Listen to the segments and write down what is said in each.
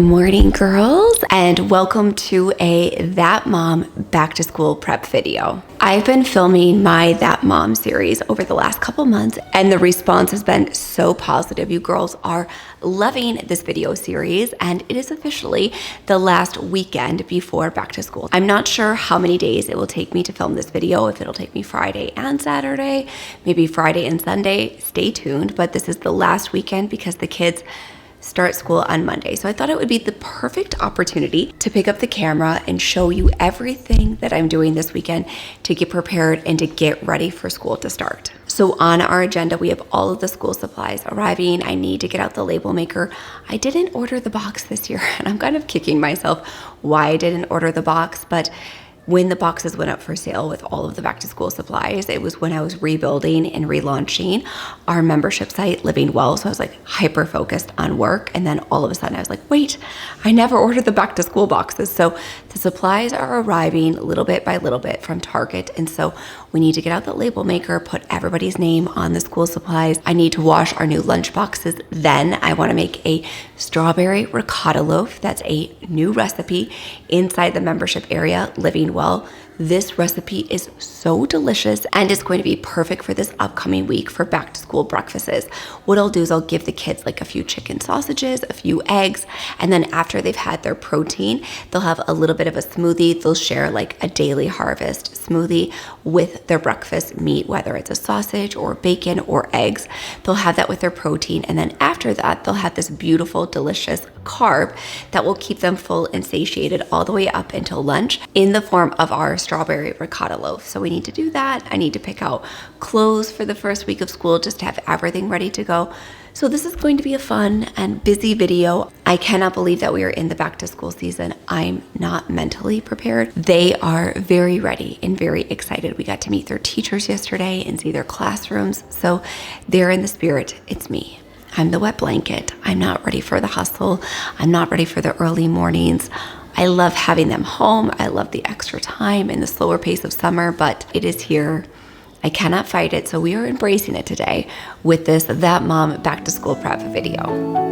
morning, girls, and welcome to a That Mom back to school prep video. I've been filming my That Mom series over the last couple months, and the response has been so positive. You girls are loving this video series, and it is officially the last weekend before back to school. I'm not sure how many days it will take me to film this video, if it'll take me Friday and Saturday, maybe Friday and Sunday. Stay tuned, but this is the last weekend because the kids start school on Monday. So I thought it would be the perfect opportunity to pick up the camera and show you everything that I'm doing this weekend to get prepared and to get ready for school to start. So on our agenda, we have all of the school supplies arriving. I need to get out the label maker. I didn't order the box this year, and I'm kind of kicking myself why I didn't order the box, but when the boxes went up for sale with all of the back to school supplies, it was when I was rebuilding and relaunching our membership site, Living Well. So I was like hyper focused on work. And then all of a sudden I was like, wait, I never ordered the back to school boxes. So the supplies are arriving little bit by little bit from Target. And so we need to get out the label maker, put everybody's name on the school supplies. I need to wash our new lunch boxes. Then I want to make a strawberry ricotta loaf. That's a new recipe inside the membership area, Living Well. This recipe is so delicious and it's going to be perfect for this upcoming week for back to school breakfasts. What I'll do is I'll give the kids like a few chicken sausages, a few eggs, and then after they've had their protein, they'll have a little bit of a smoothie. They'll share like a daily harvest smoothie with their breakfast meat, whether it's a sausage or bacon or eggs. They'll have that with their protein, and then after that, they'll have this beautiful, delicious carb that will keep them full and satiated all the way up until lunch in the form of our strawberry ricotta loaf. So we need to do that. I need to pick out clothes for the first week of school just to have everything ready to go. So this is going to be a fun and busy video. I cannot believe that we are in the back to school season. I'm not mentally prepared. They are very ready and very excited. We got to meet their teachers yesterday and see their classrooms. So they're in the spirit. It's me. I'm the wet blanket. I'm not ready for the hustle. I'm not ready for the early mornings. I love having them home. I love the extra time and the slower pace of summer, but it is here. I cannot fight it. So we are embracing it today with this That Mom back to school prep video.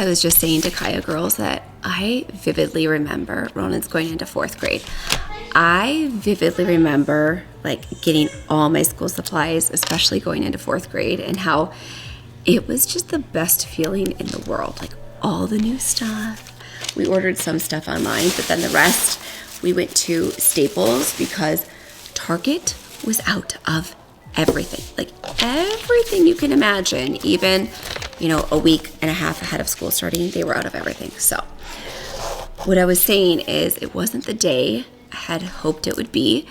I was just saying to Kaya girls that I vividly remember Ronan's going into 4th grade. I vividly remember like getting all my school supplies, especially going into 4th grade, and how it was just the best feeling in the world. Like all the new stuff. We ordered some stuff online, but then the rest we went to Staples because Target was out of everything. Like everything you can imagine, even a week and a half ahead of school starting, they were out of everything. So what I was saying is it wasn't the day I had hoped it would be.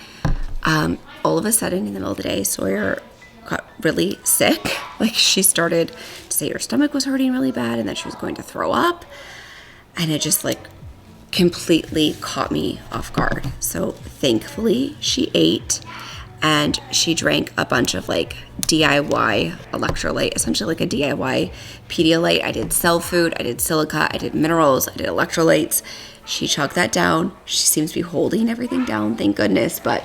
All of a sudden in the middle of the day, Sawyer got really sick. Like she started to say her stomach was hurting really bad and that she was going to throw up. And it just like completely caught me off guard. So thankfully she ate and she drank a bunch of like DIY electrolyte, essentially like a DIY Pedialyte. I did cell food, I did silica, I did minerals, I did electrolytes. She chugged that down. She seems to be holding everything down, thank goodness, but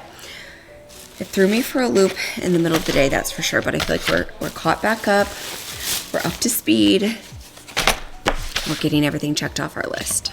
it threw me for a loop in the middle of the day, that's for sure. But I feel like we're caught back up, we're up to speed, we're getting everything checked off our list.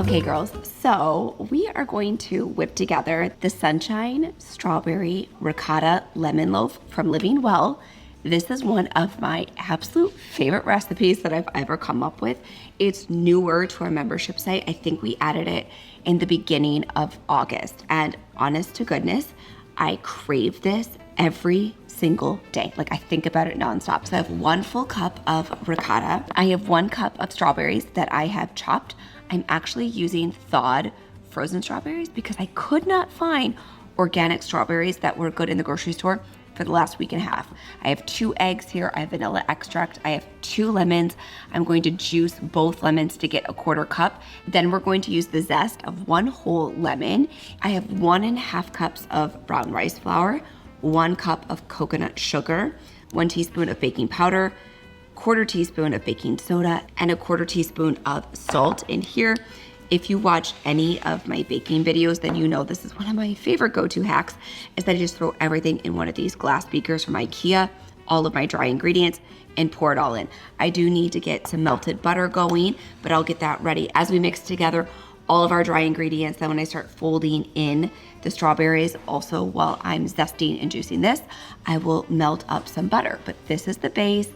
Okay, girls, so we are going to whip together the Sunshine Strawberry Ricotta Lemon Loaf from Living Well. This is one of my absolute favorite recipes that I've ever come up with. It's newer to our membership site. I think we added it in the beginning of August. And honest to goodness, I crave this every single day. Like, I think about it nonstop. So I have 1 full cup of ricotta. I have 1 cup of strawberries that I have chopped. I'm actually using thawed frozen strawberries because I could not find organic strawberries that were good in the grocery store for the last week and a half. I have 2 eggs here. I have vanilla extract. I have 2 lemons. I'm going to juice both lemons to get a 1/4 cup. Then we're going to use the zest of 1 whole lemon. I have 1.5 cups of brown rice flour, 1 cup of coconut sugar, 1 teaspoon of baking powder, 1/4 teaspoon of baking soda, and a 1/4 teaspoon of salt in here. If you watch any of my baking videos, then you know this is one of my favorite go-to hacks, is that I just throw everything in one of these glass beakers from IKEA, all of my dry ingredients, and pour it all in. I do need to get some melted butter going, but I'll get that ready as we mix together all of our dry ingredients. Then when I start folding in the strawberries, also while I'm zesting and juicing this, I will melt up some butter. But this is the base.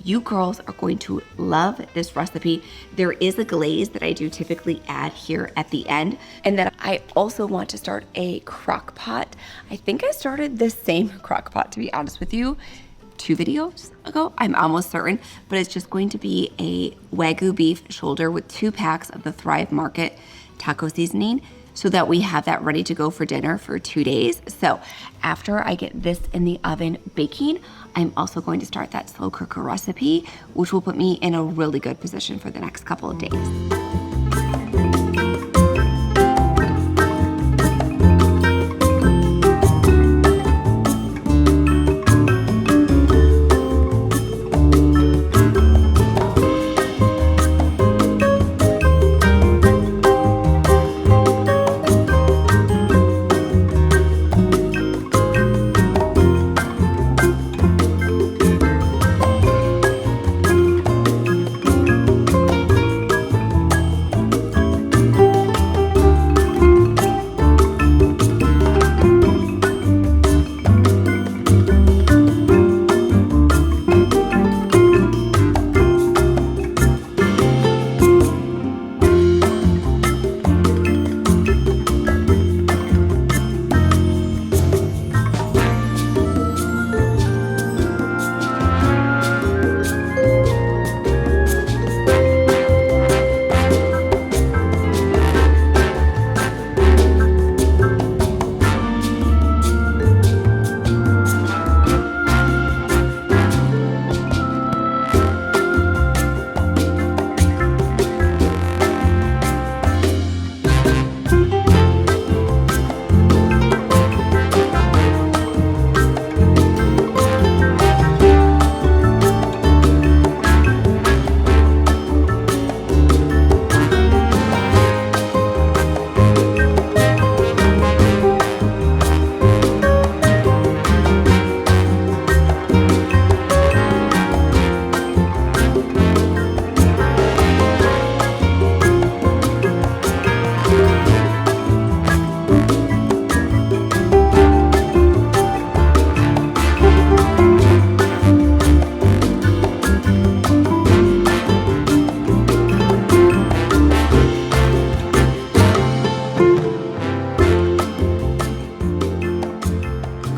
You girls are going to love this recipe. There is a glaze that I do typically add here at the end. And then I also want to start a crock pot. I think I started this same crock pot, to be honest with you, 2 videos ago. I'm almost certain, but it's just going to be a Wagyu beef shoulder with 2 packs of the Thrive Market taco seasoning, so that we have that ready to go for dinner for 2 days. So after I get this in the oven baking, I'm also going to start that slow cooker recipe, which will put me in a really good position for the next couple of days.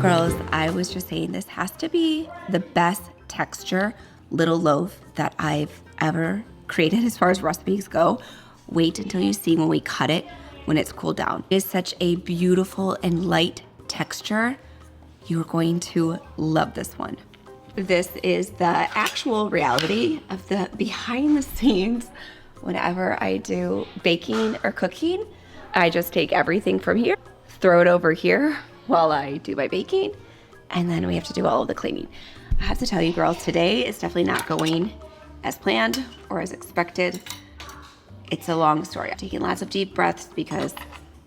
Girls, I was just saying this has to be the best texture little loaf that I've ever created as far as recipes go. Wait until you see when we cut it when it's cooled down. It is such a beautiful and light texture. You're going to love this one. This is the actual reality of the behind the scenes. Whenever I do baking or cooking, I just take everything from here, throw it over here while I do my baking, and then we have to do all of the cleaning. I have to tell you girls, today is definitely not going as planned or as expected. It's a long story. I'm taking lots of deep breaths because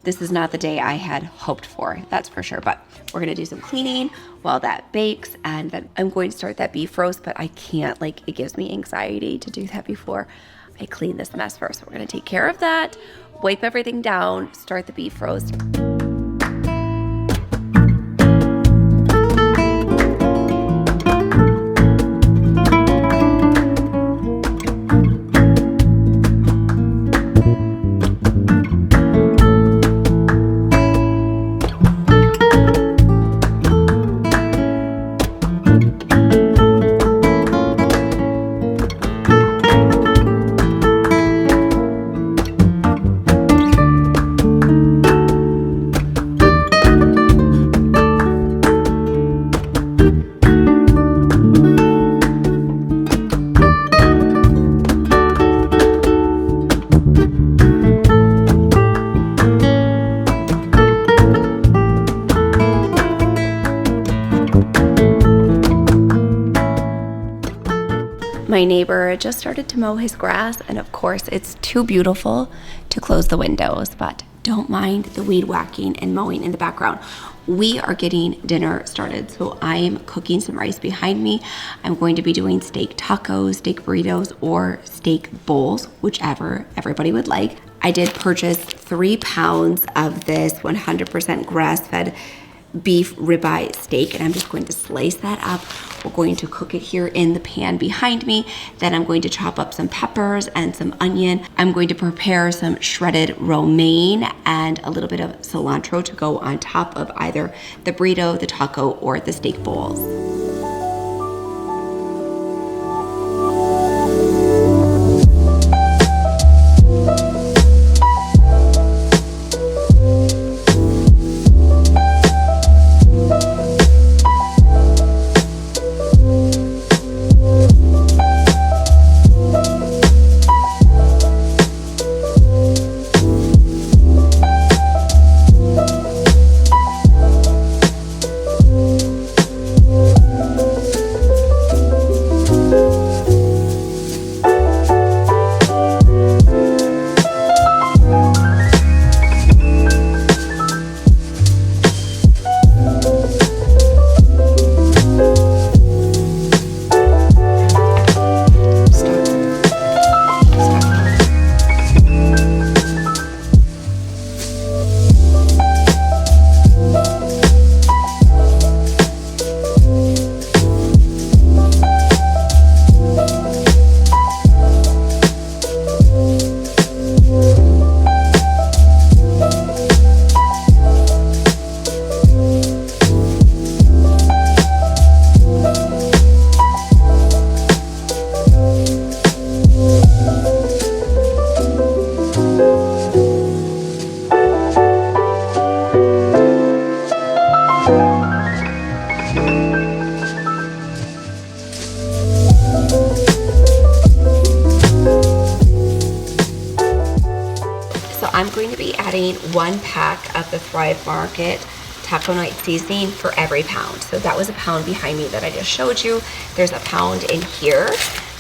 this is not the day I had hoped for, that's for sure. But we're gonna do some cleaning while that bakes, and then I'm going to start that beef roast, but I can't, like, it gives me anxiety to do that before I clean this mess first. We're gonna take care of that wipe everything down, start the beef roast. My neighbor just started to mow his grass, and of course it's too beautiful to close the windows, but don't mind the weed whacking and mowing in the background. We are getting dinner started, so I am cooking some rice behind me. I'm going to be doing steak tacos, steak burritos, or steak bowls, whichever everybody would like. I did purchase 3 pounds of this 100% grass-fed beef ribeye steak, and I'm just going to slice that up. We're going to cook it here in the pan behind me. Then I'm going to chop up some peppers and some onion. I'm going to prepare some shredded romaine and a little bit of cilantro to go on top of either the burrito, the taco, or the steak bowls. I'm going to be adding 1 pack of the Thrive Market Taco Night seasoning for every pound. So that was a pound behind me that I just showed you. There's a pound in here.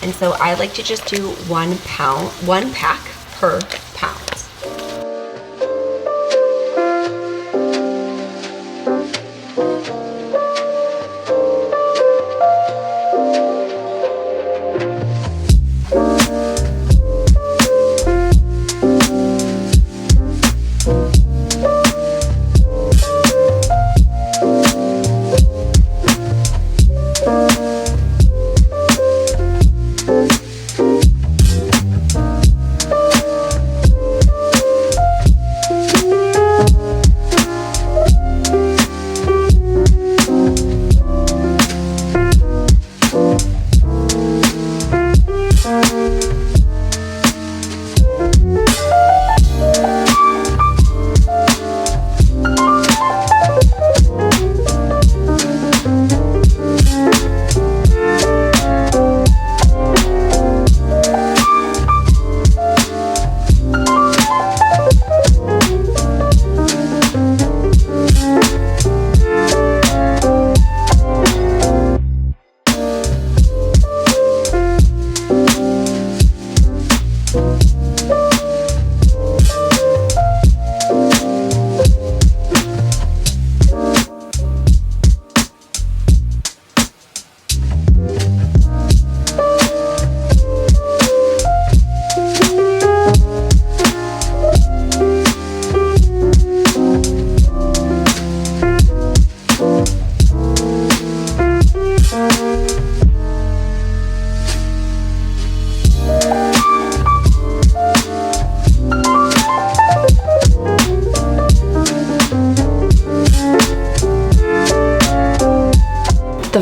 And so I like to just do 1 pack per pound.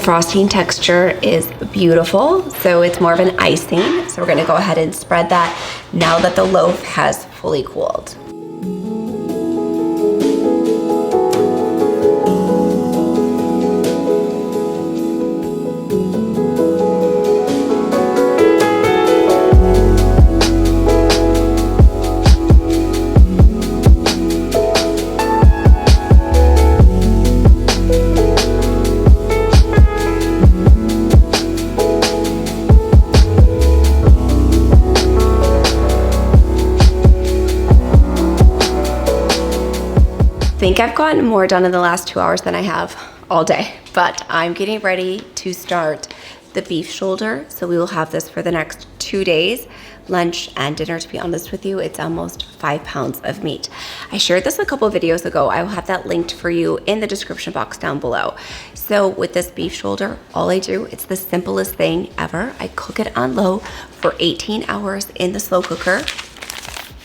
frosting texture is beautiful, so it's more of an icing. So we're gonna go ahead and spread that now that the loaf has fully cooled. I think I've gotten more done in the last 2 hours than I have all day, but I'm getting ready to start the beef shoulder. So we will have this for the next 2 days, lunch and dinner. To be honest with you, it's almost 5 pounds of meat. I shared this a couple of videos ago. I will have that linked for you in the description box down below. So with this beef shoulder, all I do, it's the simplest thing ever. I cook it on low for 18 hours in the slow cooker.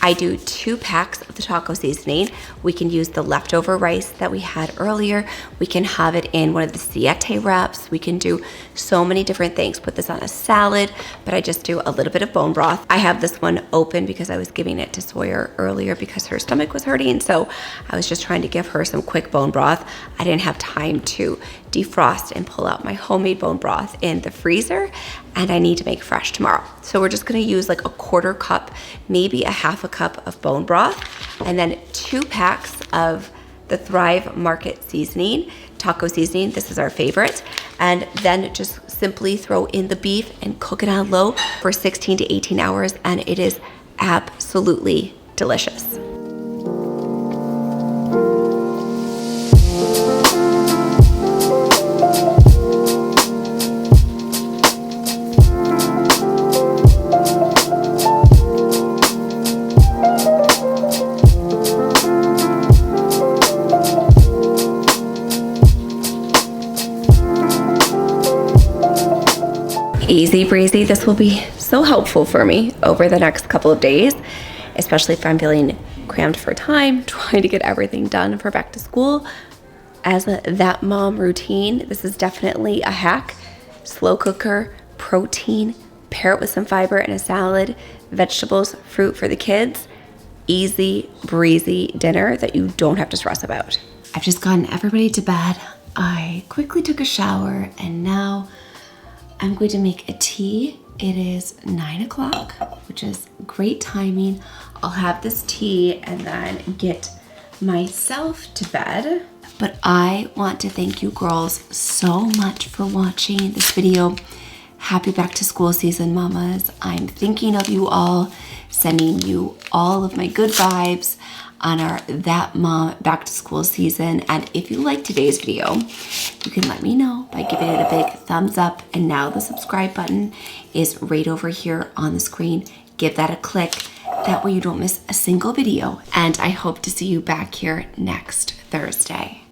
I do 2 packs of the taco seasoning. We can use the leftover rice that we had earlier. We can have it in one of the siete wraps. We can do so many different things. Put this on a salad, but I just do a little bit of bone broth. I have this one open because I was giving it to Sawyer earlier because her stomach was hurting. So I was just trying to give her some quick bone broth. I didn't have time to defrost and pull out my homemade bone broth in the freezer, and I need to make fresh tomorrow. So we're just gonna use like a 1/4 cup, maybe a 1/2 cup of bone broth, and then 2 packs of the Thrive Market seasoning, taco seasoning. This is our favorite. And then just simply throw in the beef and cook it on low for 16 to 18 hours, and it is absolutely delicious. Easy breezy. This will be so helpful for me over the next couple of days, especially if I'm feeling crammed for time, trying to get everything done for back to school. As a That Mom routine, this is definitely a hack. Slow cooker, protein, pair it with some fiber and a salad, vegetables, fruit for the kids. Easy breezy dinner that you don't have to stress about. I've just gotten everybody to bed. I quickly took a shower, and now I'm going to make a tea. It is 9 o'clock, which is great timing. I'll have this tea and then get myself to bed. But I want to thank you girls so much for watching this video. Happy back to school season, mamas. I'm thinking of you all, sending you all of my good vibes on our That Mom back to school season. And if you like today's video, you can let me know by giving it a big thumbs up. And now the subscribe button is right over here on the screen. Give that a click. That way you don't miss a single video. And I hope to see you back here next Thursday.